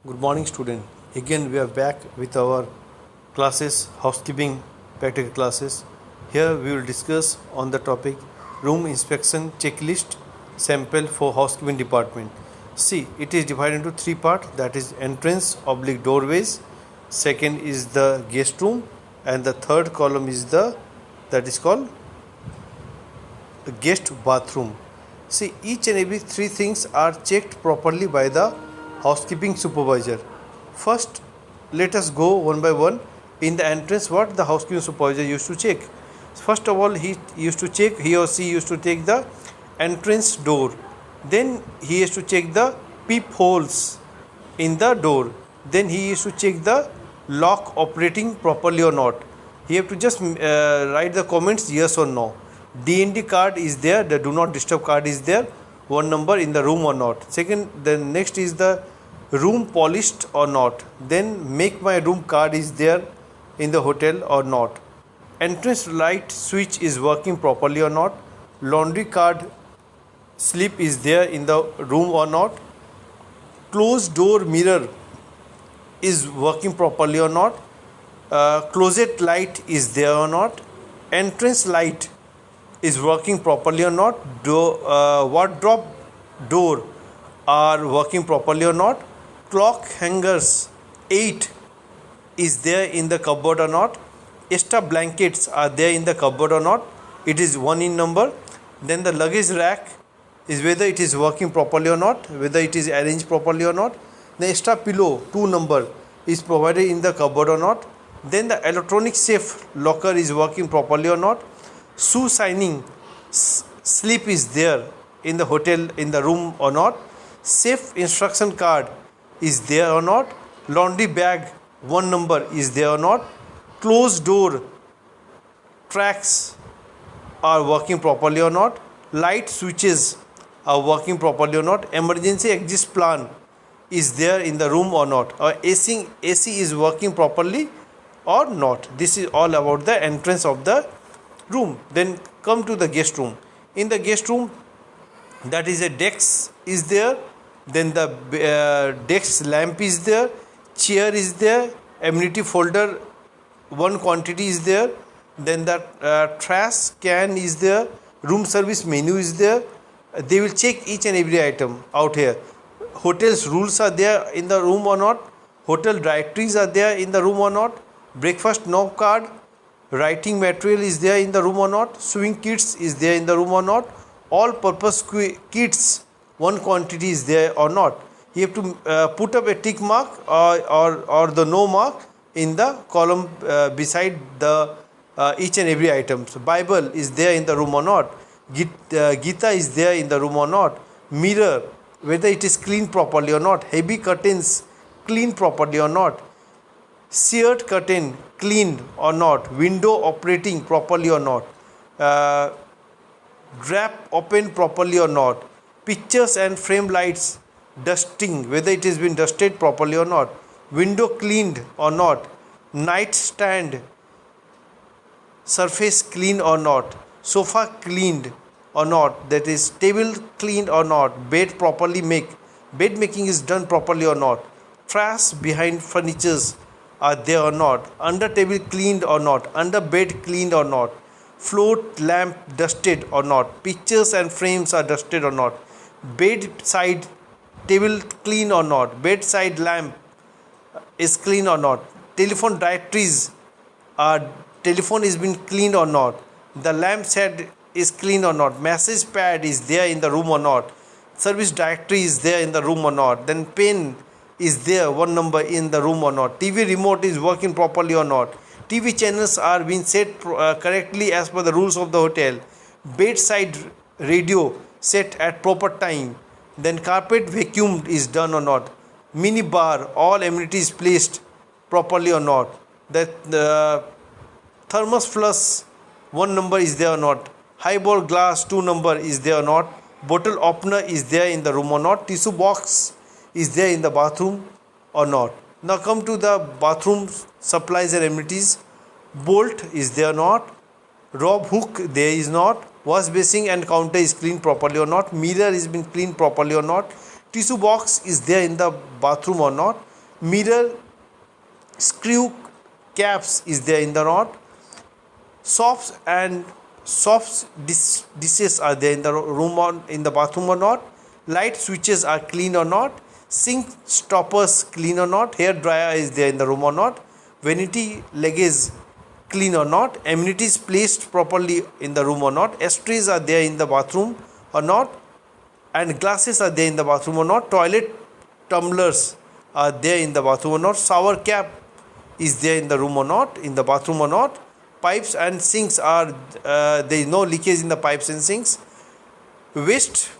Good morning, student. Again, we are back with our classes, housekeeping practical classes. Here, we will discuss on the topic room inspection checklist sample for housekeeping department. See, it is divided into three parts. That is entrance oblique doorways. Second is the guest room, and the third column is that is called the guest bathroom. See, each and every three things are checked properly by the housekeeping supervisor. First, let us go one by one. In the entrance, what the housekeeping supervisor used to check? First of all, he or she used to check the entrance door. Then he used to check the peepholes in the door. Then he used to check the lock operating properly or not. He have to just write the comments yes or no. DND card is there, the do not disturb card is there, one number in the room or not. Second, the next is the room polished or not. Then make my room card is there in the hotel or not. Entrance light switch is working properly or not. Laundry card slip is there in the room or not. Closed door mirror is working properly or not. Closet light is there or not. Entrance light is working properly or not. Wardrobe door are working properly or not. Clock hangers 8 is there in the cupboard or not. Extra blankets are there in the cupboard or not. It is 1 in number. Then the luggage rack is whether it is working properly or not, whether it is arranged properly or not. The extra pillow 2 number is provided in the cupboard or not. Then the electronic safe locker is working properly or not. Shoe signing slip is there in the hotel in the room or not. Safe instruction card is there or not. Laundry bag 1 number is there or not. Closed door tracks are working properly or not. Light switches are working properly or not. Emergency exit plan is there in the room or not. Or AC is working properly or not. This is all about the entrance of the room. Then come to the guest room. In the guest room, that is a desk is there. Then the desk lamp is there. Chair is there. Amenity folder 1 quantity is there. Then the trash can is there. Room service menu is there. They will check each and every item out here. Hotels rules are there in the room or not. Hotel directories are there in the room or not. Breakfast no card. Writing material is there in the room or not. Sewing kits is there in the room or not. All purpose kits 1 quantity is there or not. You have to put up a tick mark or the no mark in the column beside the each and every item. So Bible is there in the room or not. Gita is there in the room or not. Mirror, whether it is cleaned properly or not. Heavy curtains cleaned properly or not. Seared curtain cleaned or not. Window operating properly or not. Drape open properly or not. Pictures and frame lights dusting, whether it has been dusted properly or not. Window cleaned or not. Nightstand surface clean or not. Sofa cleaned or not. That is table cleaned or not. Bed properly bed making is done properly or not. Trash behind furnitures are there or not. Under table cleaned or not. Under bed cleaned or not. Float lamp dusted or not. Pictures and frames are dusted or not. Bedside table clean or not. Bedside lamp is clean or not. Telephone directories telephone is been cleaned or not. The lamp set is clean or not. Message pad is there in the room or not. Service directory is there in the room or not. Then pen is there 1 number in the room or not. TV remote is working properly or not. TV channels are being set correctly as per the rules of the hotel. Bedside radio set at proper time. Then carpet vacuumed is done or not. Mini bar, all amenities placed properly or not. The thermos flush 1 number is there or not. Highball glass 2 number is there or not. Bottle opener is there in the room or not. Tissue box is there in the bathroom or not. Now come to the bathroom supplies and amenities. Bolt is there or not. Rob hook there is not. Wash basin and counter is cleaned properly or not. Mirror is been cleaned properly or not. Tissue box is there in the bathroom or not. mirror, screw caps is there in the not, soft dishes are there in the room or in the bathroom or not, light switches are clean or not, sink stoppers clean or not, hair dryer is there in the room or not, vanity luggage clean or not, amenities placed properly in the room or not, ashtrays are there in the bathroom or not, and glasses are there in the bathroom or not, toilet tumblers are there in the bathroom or not, shower cap is there in the room or not, in the bathroom or not, pipes and sinks are there is no leakage in the pipes and sinks, waste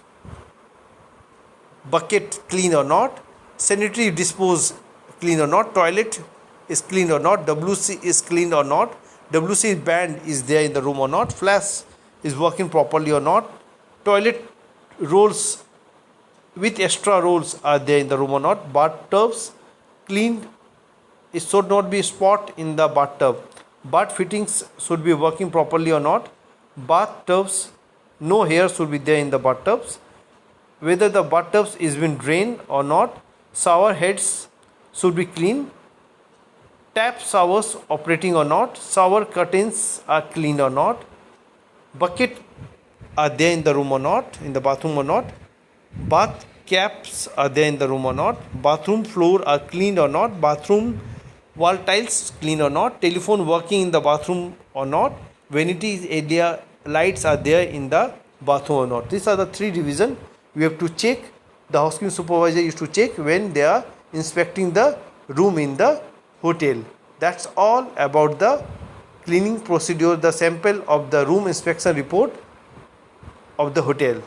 bucket clean or not, sanitary dispose clean or not, toilet is clean or not, WC is clean or not, WC band is there in the room or not, flash is working properly or not, toilet rolls with extra rolls are there in the room or not, bathtubs cleaned, it should not be spot in the bathtub, bath fittings should be working properly or not, bathtubs no hair should be there in the bathtubs, whether the bathtubs is been drained or not, shower heads should be clean, tap showers operating or not, shower curtains are clean or not, bucket are there in the room or not, in the bathroom or not, bath caps are there in the room or not, bathroom floor are cleaned or not, bathroom wall tiles clean or not, telephone working in the bathroom or not, vanity area lights are there in the bathroom or not. These are the three divisions we have to check. The housekeeping supervisor used to check when they are inspecting the room in the hotel. That's all about the cleaning procedure, the sample of the room inspection report of the hotel.